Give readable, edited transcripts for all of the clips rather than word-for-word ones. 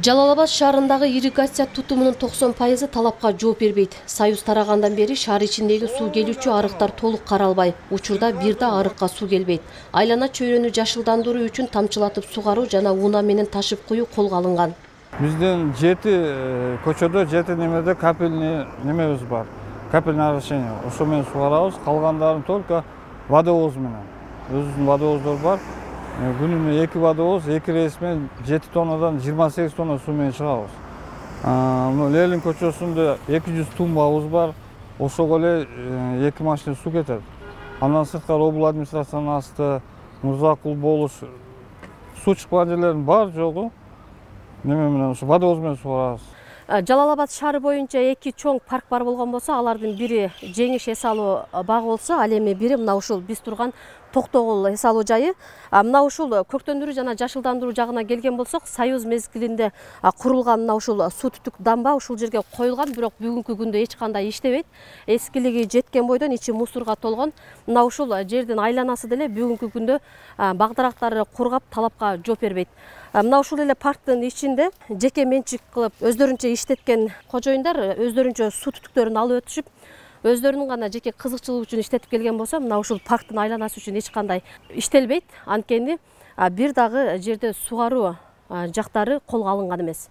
Жалал Абад шаарындагы ирригация тутумунун 90% талапка жооп бербейт. Союз тарагандан бери шаар ичиндеги суу келүүчү арыктар толук каралбай, учурда бир да арыкка суу келбейт. Айлана чөйрөнү жашылдандыруу үчүн тамчылатып сугаруу жана унаа менен ташып куюу колго алынган. Биздин 7 көчөдө 7 немеде капельный немебиз бар. Капельное орошение. Ошо менен сугарабыз. Калгандарын только водовоз менен. Өзүбүздүн водовоздор бар. Күнүнө 2 водовоз, 2 рейс менен 7 тоннадан 28 тонна суу менен чыгабыз. Ленин көчөсүндө 200 тумбабыз бар. Ошого эле 2 машина суу кетет. Андан сырткары обул администрациянын асты, Мурзакул болуш суу чыккан жерлердин бар жогу неме менен ошо водовоз менен сугарабыз. Жалал Абад шаары боюнча 2 чоң парк бар болгон болсо, алардын бири Жеңиш эс алуу багы болсо, ал эми бири мына ушул биз турган Токтогул эс алуу жайы. Мына ушул көктөндүрүү жана жашылдандыруу жагына келген болсок, Союз мезгилинде курулган мына ушул суу түтүк дамба ушул жерге коюлган, бирок бүгүнкү күндө эч кандай иштебейт. Эскилиги жеткен бойдон ичи мусорго толгон. Мына ушул жердин айланасы деле бүгүнкү күндө багдарактары кургап, талапка жооп бербейт. Мына ушул эле парктын ичинде жеке менчик кылып өздөрүнчө иштеткен кожоюндар өздөрүнчө суу түтүктөрүн алып өтүшүп, өздөрүнүн гана жеке кызыкчылыгы үчүн иштетип келген болсо, мына ушул парктын айланасы үчүн эч кандай иштелбейт. Анткени бир дагы жерде сугаруу жактары колго алынган эмес.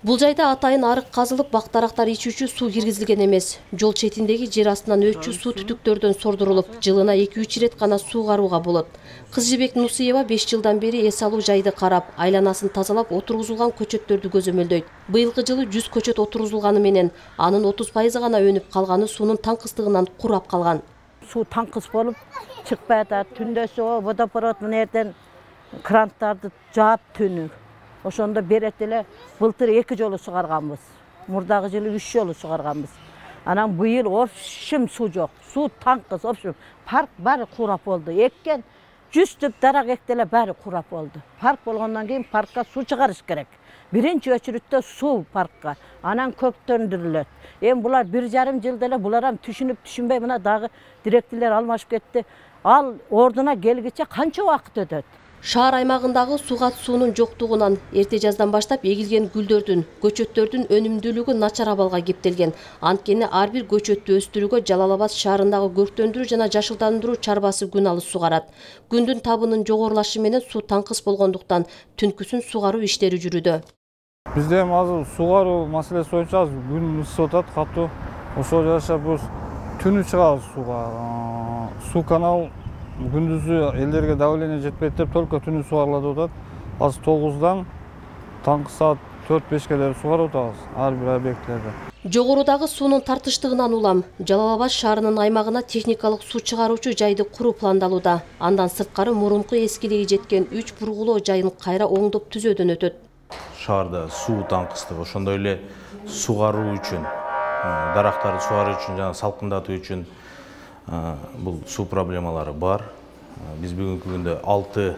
Бул жайда атайын арык казылып, бактарактар ичүүчү суу киргизилген эмес. Жол четиндеги жер астынан өтчү суу түтүктөрдөн сордурулуп, жылына 2-3 ирет гана суугарууга болот. Кызжебек Нусиева 5 жылдан бери эс алуу жайды карап, айланасын тазалап, отургузулган көчөттөрдү көзөмөлдөйт. Быйылкы жылы 100 көчөт отургузулганы менен, анын 30% гана өнүп калганы суунун таңкыстыгынан курап калган. Суу таңкыс болуп чыкпай атат. Түндөсү водопровод мынерден кранттарды жаап түнү. Ошондо берет эле былтыр 2 жолу сугарганбыз. Мурдагы жылы 3 жолу сугарганбыз. Анан быйыл общем суу жок. Суу таңкыс, общем парк баары курап болду. Эккен 100 түп дарак эктеле баары курап болду. Парк болгондон кийин паркка суу чыгарыш керек. Биринчи өчүрүттө суу паркка, анан көктөндүрүлөт. Эми булар 1,5 жылда эле буларам түшүнбөй мына дагы директилер алмашып кетти. Ал ордуна келгиче канча убакыт өтөт? Шаар аймагындагы сугат суунун жоктугунан эрте жаздан баштап эгилген гүлдөрдүн, көчөттөрдүн өнүмдүүлүгү начар абалга кептелген. Анткени ар бир көчөттү өстүрүүгө Жалал Абад шаарындагы көктөндүрүү жана жашылдандыруу чарбасы күн алыс сугарат. Күндүн табынын жогорулашы менен суу таңкыс болгондуктан түнкүсүн суугаруу иштери жүрүүдө. Бизде азыр суугаруу маселеси боюнча күн ысып атат, катуу. Ошол жашап биз түнү чыгабыз сууга. Суу канал күндүзү элдерге давление жетпейт деп только түнү сугарылып атат. Азыр 9-дан таңкы саат 4-5 чейин сугарып атабыз ар бир объектилерде. Жогорудагы суунун тартыштыгынан улам Жалал Абад шаарынын аймагына техникалык суу чыгаруучу жайды куруу пландалууда. Андан сырткары мурунку эскилиги жеткен 3 бургулоо жайын кайра оңдоп түзөөдөн өтөт. Шаарда суу таңкыстыгы, ошондой эле сугаруу үчүн, дарактарды сугаруу үчүн жана салкындатуу үчүн бул суу проблемалары бар. Биз бүгүнкү күндө 6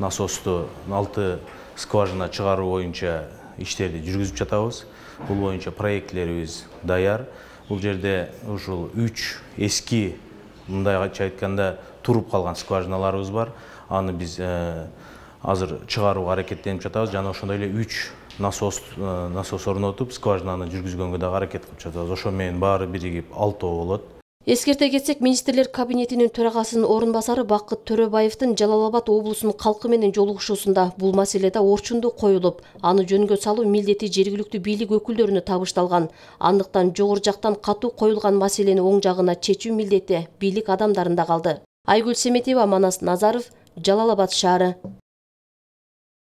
насосту, 6 скважина чыгаруу боюнча иштерди жүргүзүп жатабыз. Бул боюнча проектлерибиз даяр. Бул жерде ушул 3 эски, мындайча айтканда, туруп калган скважиналарыбыз бар. Аны биз азыр чыгарууга аракеттенип жатабыз. Жана ошондой эле 3 насос орнотуп, скважинаны жүргүзгөнгө дагы аракет кылып жатабыз. Ошо менен баары биригип 6 болот. Эскерте кетсек, министрлер кабинетинин төрагасынын орун басары Бакыт Төрөбаевдин Жалал Абад облусунун калкы менен жолугушуусунда бул маселеде орчундуу коюлуп, аны жөнгө салуу милдети жергиликтүү бийлик өкүлдөрүнө табышталган. Андыктан жогору жактан катуу коюлган маселени оң жагына чечүү милдети бийлик адамдарында калды. Айгүл Семетева, Манас Назаров, Жалал Абад шаары.